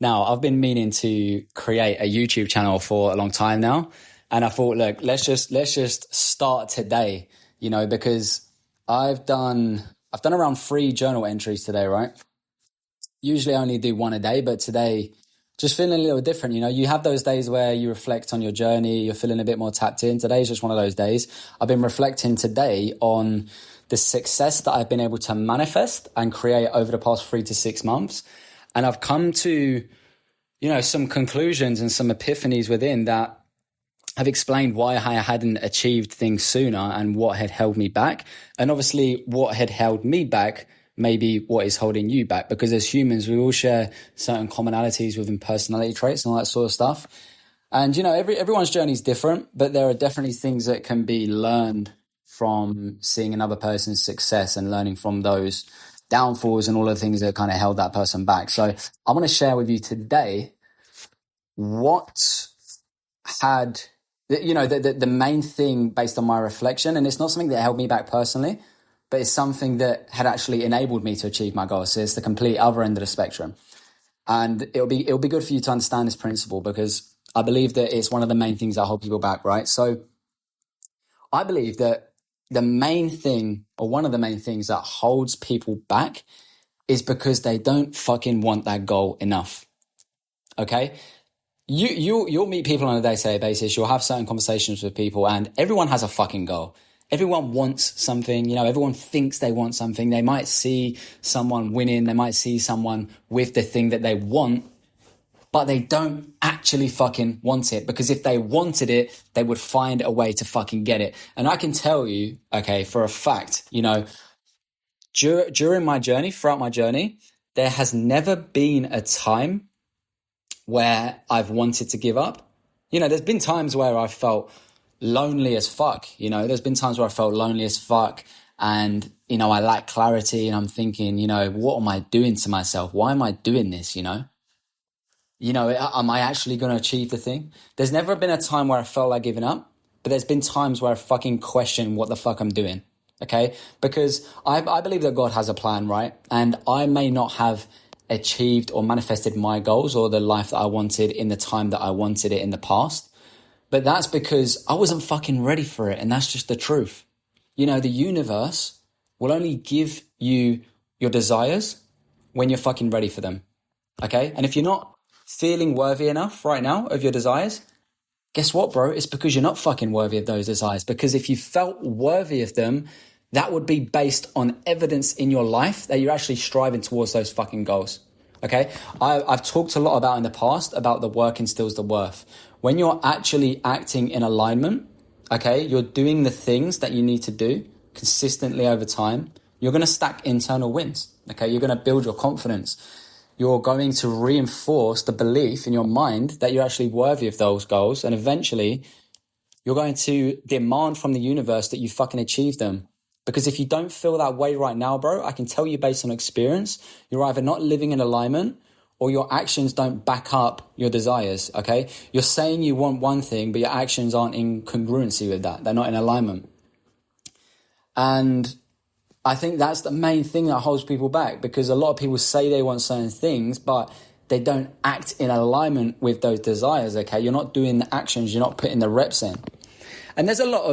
Now, I've been meaning to create a YouTube channel for a long time now. And I thought, look, let's just start today, because I've done around 3 journal entries today, right? Usually I only do 1 a day, but today just feeling a little different. You have those days where you reflect on your journey, you're feeling a bit more tapped in. Today's just one of those days. I've been reflecting today on the success that I've been able to manifest and create over the past 3 to 6 months. And I've come to, some conclusions and some epiphanies within that have explained why I hadn't achieved things sooner and what had held me back. And obviously what had held me back, maybe what is holding you back, because as humans, we all share certain commonalities within personality traits and all that sort of stuff. And, everyone's journey is different, but there are definitely things that can be learned from seeing another person's success and learning from those downfalls and all the things that kind of held that person back. So I want to share with you today what had, the main thing based on my reflection. And it's not something that held me back personally, but it's something that had actually enabled me to achieve my goals. So it's the complete other end of the spectrum. And it'll be good for you to understand this principle, because I believe that it's one of the main things that hold people back, right? So I believe that the main thing, or one of the main things that holds people back, is because they don't fucking want that goal enough. Okay? You'll meet people on a day-to-day basis. You'll have certain conversations with people, and everyone has a fucking goal. Everyone wants something, everyone thinks they want something. They might see someone winning. They might see someone with the thing that they want, but they don't actually fucking want it, because if they wanted it, they would find a way to fucking get it. And I can tell you, okay, for a fact, during my journey, throughout my journey, there has never been a time where I've wanted to give up. There's been times where I felt lonely as fuck. There's been times where I felt lonely as fuck, and, I lack clarity, and I'm thinking, what am I doing to myself? Why am I doing this? Am I actually going to achieve the thing? There's never been a time where I felt like giving up, but there's been times where I fucking question what the fuck I'm doing. Okay. Because I believe that God has a plan, right? And I may not have achieved or manifested my goals or the life that I wanted in the time that I wanted it in the past. But that's because I wasn't fucking ready for it. And that's just the truth. The universe will only give you your desires when you're fucking ready for them. Okay. And if you're not feeling worthy enough right now of your desires, guess what, bro? It's because you're not fucking worthy of those desires. Because if you felt worthy of them, that would be based on evidence in your life that you're actually striving towards those fucking goals. Okay. I've talked a lot about in the past about the work instills the worth. When you're actually acting in alignment, okay, you're doing the things that you need to do consistently over time, you're going to stack internal wins. Okay. You're going to build your confidence. You're going to reinforce the belief in your mind that you're actually worthy of those goals. And eventually you're going to demand from the universe that you fucking achieve them. Because if you don't feel that way right now, bro, I can tell you based on experience, you're either not living in alignment or your actions don't back up your desires, okay? You're saying you want one thing, but your actions aren't in congruency with that. They're not in alignment. And I think that's the main thing that holds people back, because a lot of people say they want certain things, but they don't act in alignment with those desires, okay? You're not doing the actions, you're not putting the reps in. And there's a lot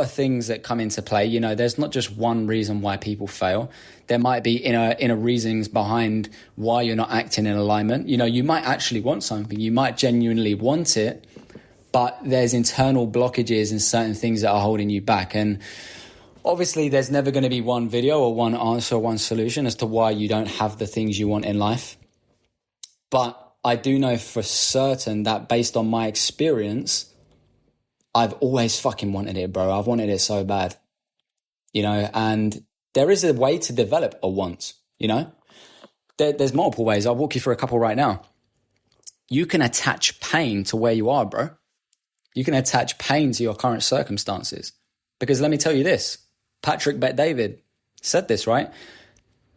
of things that come into play. There's not just one reason why people fail. There might be inner reasons behind why you're not acting in alignment. You might actually want something. You might genuinely want it, but there's internal blockages and certain things that are holding you back. And obviously there's never going to be one video or one answer or one solution as to why you don't have the things you want in life. But I do know for certain that based on my experience, I've always fucking wanted it, bro. I've wanted it so bad, and there is a way to develop a want, there's multiple ways. I'll walk you through a couple right now. You can attach pain to where you are, bro. You can attach pain to your current circumstances, because let me tell you this, Patrick Bet-David said this, right?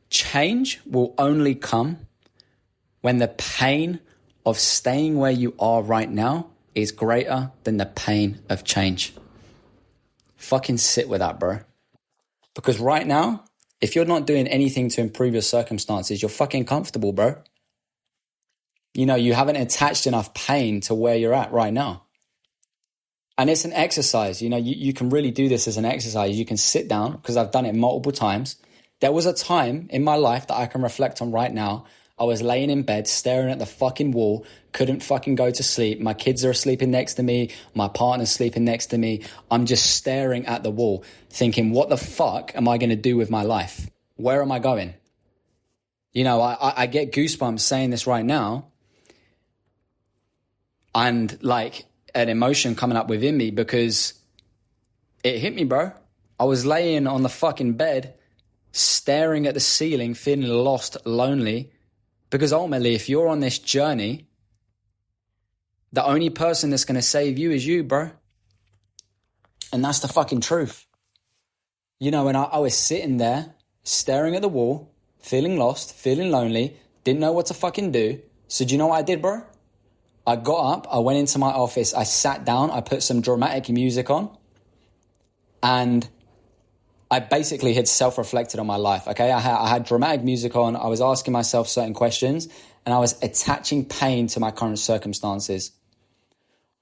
Change will only come when the pain of staying where you are right now is greater than the pain of change. Fucking sit with that, bro. Because right now, if you're not doing anything to improve your circumstances, you're fucking comfortable, bro. You haven't attached enough pain to where you're at right now. And it's an exercise. You can really do this as an exercise. You can sit down, because I've done it multiple times. There was a time in my life that I can reflect on right now. I was laying in bed, staring at the fucking wall, couldn't fucking go to sleep. My kids are sleeping next to me. My partner's sleeping next to me. I'm just staring at the wall, thinking, what the fuck am I going to do with my life? Where am I going? I get goosebumps saying this right now. And like an emotion coming up within me, because it hit me, bro. I was laying on the fucking bed, staring at the ceiling, feeling lost, lonely. Because ultimately, if you're on this journey, the only person that's going to save you is you, bro. And that's the fucking truth. And I was sitting there, staring at the wall, feeling lost, feeling lonely, didn't know what to fucking do. So do you know what I did, bro? I got up, I went into my office, I sat down, I put some dramatic music on, and I basically had self-reflected on my life, okay? I had dramatic music on, I was asking myself certain questions, and I was attaching pain to my current circumstances.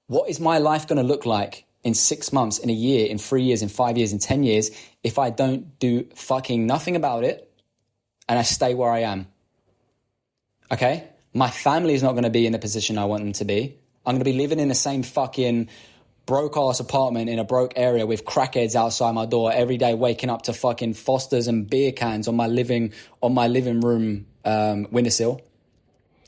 What is my life going to look like in 6 months, in a year, in 3 years, in 5 years, in 10 years, if I don't do fucking nothing about it and I stay where I am? Okay? My family is not going to be in the position I want them to be. I'm going to be living in the same fucking broke-ass apartment in a broke area with crackheads outside my door every day, waking up to fucking Fosters and beer cans on my living room windowsill.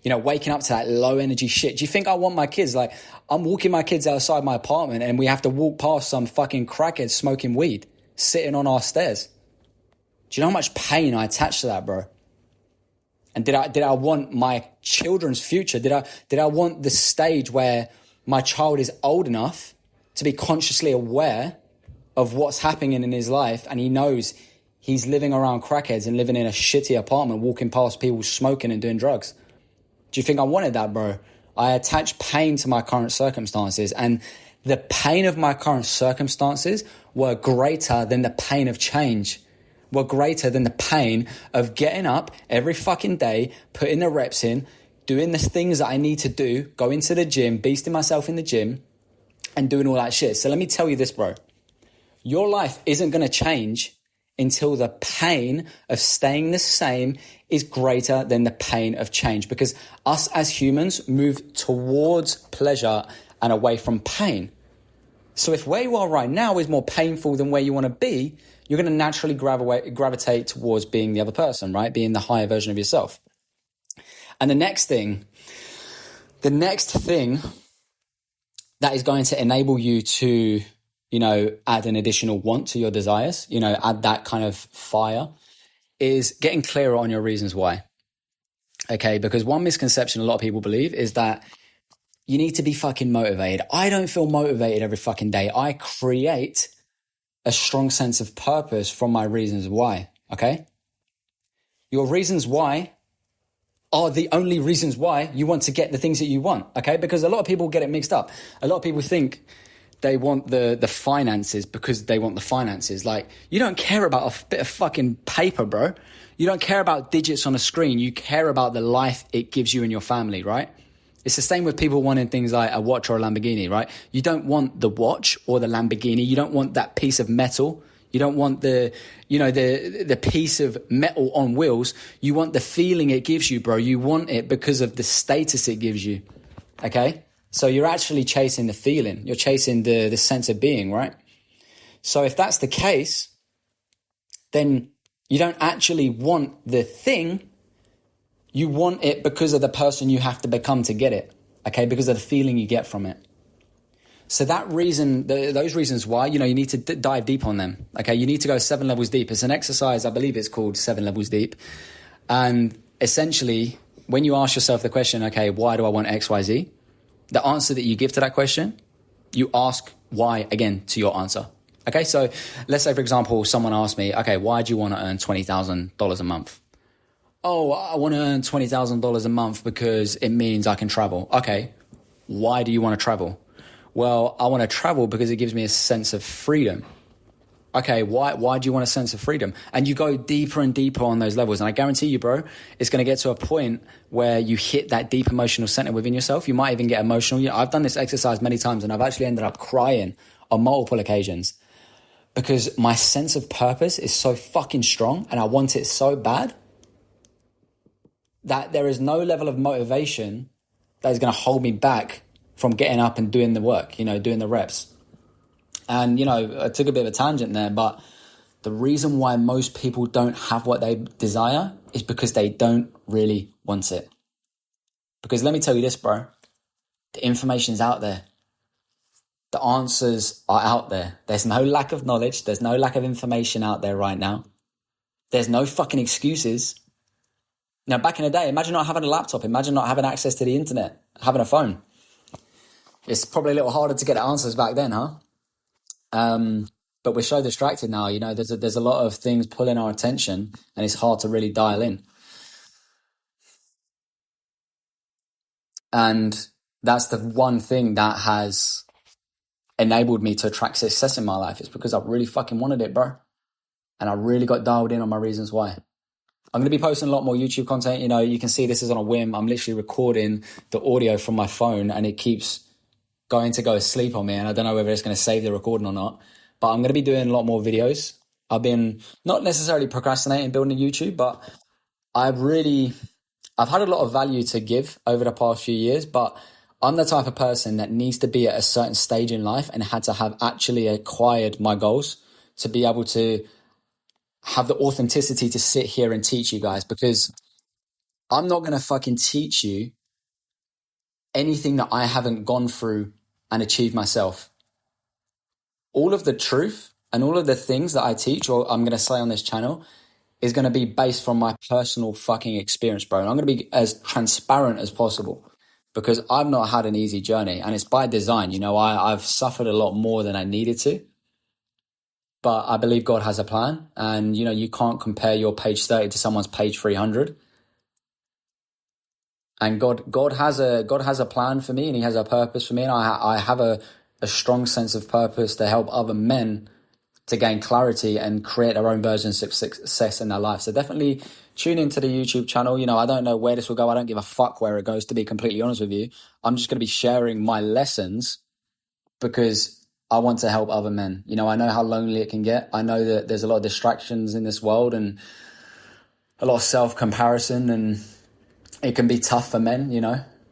Waking up to that low-energy shit. Do you think I want my kids? Like, I'm walking my kids outside my apartment and we have to walk past some fucking crackheads smoking weed, sitting on our stairs. Do you know how much pain I attach to that, bro? And did I want my children's future? Did I want the stage where my child is old enough to be consciously aware of what's happening in his life, and he knows he's living around crackheads and living in a shitty apartment, walking past people smoking and doing drugs? Do you think I wanted that, bro? I attach pain to my current circumstances, and the pain of my current circumstances were greater than the pain of change. Were greater than the pain of getting up every fucking day, putting the reps in, doing the things that I need to do, going to the gym, beasting myself in the gym, and doing all that shit. So let me tell you this, bro. Your life isn't going to change until the pain of staying the same is greater than the pain of change, because us as humans move towards pleasure and away from pain. So if where you are right now is more painful than where you want to be, you're going to naturally gravitate towards being the other person, right? Being the higher version of yourself. And the next thing that is going to enable you to, add an additional want to your desires, add that kind of fire, is getting clearer on your reasons why. Okay, because one misconception a lot of people believe is that you need to be fucking motivated. I don't feel motivated every fucking day. I create a strong sense of purpose from my reasons why, okay? Your reasons why are the only reasons why you want to get the things that you want, okay? Because a lot of people get it mixed up. A lot of people think they want the finances because they want the finances. Like, you don't care about a bit of fucking paper, bro. You don't care about digits on a screen. You care about the life it gives you and your family, right? It's the same with people wanting things like a watch or a Lamborghini, right? You don't want the watch or the Lamborghini. You don't want that piece of metal. You don't want the piece of metal on wheels. You want the feeling it gives you, bro. You want it because of the status it gives you, okay? So you're actually chasing the feeling. You're chasing the sense of being, right? So if that's the case, then you don't actually want the thing. You want it because of the person you have to become to get it, okay? Because of the feeling you get from it. So that reason, those reasons why, you need to dive deep on them, okay? You need to go 7 levels deep. It's an exercise, I believe it's called 7 levels deep. And essentially, when you ask yourself the question, okay, why do I want X, Y, Z? The answer that you give to that question, you ask why again to your answer. Okay, so let's say, for example, someone asked me, okay, why do you want to earn $20,000 a month? Oh, I want to earn $20,000 a month because it means I can travel. Okay, why do you want to travel? Well, I want to travel because it gives me a sense of freedom. Okay, why do you want a sense of freedom? And you go deeper and deeper on those levels. And I guarantee you, bro, it's going to get to a point where you hit that deep emotional center within yourself. You might even get emotional. I've done this exercise many times and I've actually ended up crying on multiple occasions because my sense of purpose is so fucking strong and I want it so bad that there is no level of motivation that is going to hold me back from getting up and doing the work, doing the reps. And, I took a bit of a tangent there, but the reason why most people don't have what they desire is because they don't really want it. Because let me tell you this, bro, the information's out there. The answers are out there. There's no lack of knowledge. There's no lack of information out there right now. There's no fucking excuses. Now, back in the day, imagine not having a laptop. Imagine not having access to the internet, having a phone. It's probably a little harder to get the answers back then, huh? But we're so distracted now, there's a lot of things pulling our attention and it's hard to really dial in. And that's the one thing that has enabled me to attract success in my life. It's because I really fucking wanted it, bro. And I really got dialed in on my reasons why. I'm going to be posting a lot more YouTube content. You can see this is on a whim. I'm literally recording the audio from my phone and it keeps going to go asleep on me. And I don't know whether it's going to save the recording or not. But I'm going to be doing a lot more videos. I've been not necessarily procrastinating building a YouTube, but I've had a lot of value to give over the past few years, but I'm the type of person that needs to be at a certain stage in life and had to have actually acquired my goals to be able to have the authenticity to sit here and teach you guys, because I'm not going to fucking teach you anything that I haven't gone through and achieved myself. All of the truth and all of the things that I teach or I'm going to say on this channel is going to be based from my personal fucking experience, bro. And I'm going to be as transparent as possible because I've not had an easy journey and it's by design. I've suffered a lot more than I needed to, but I believe God has a plan and, you can't compare your page 30 to someone's page 300. And God has a plan for me and he has a purpose for me. And I have a strong sense of purpose to help other men to gain clarity and create their own versions of success in their life. So definitely tune into the YouTube channel. I don't know where this will go. I don't give a fuck where it goes, to be completely honest with you. I'm just going to be sharing my lessons because I want to help other men. I know how lonely it can get. I know that there's a lot of distractions in this world and a lot of self-comparison and it can be tough for men,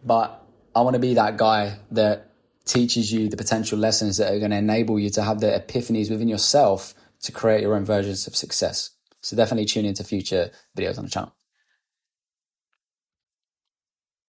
but I want to be that guy that teaches you the potential lessons that are going to enable you to have the epiphanies within yourself to create your own versions of success. So definitely tune into future videos on the channel.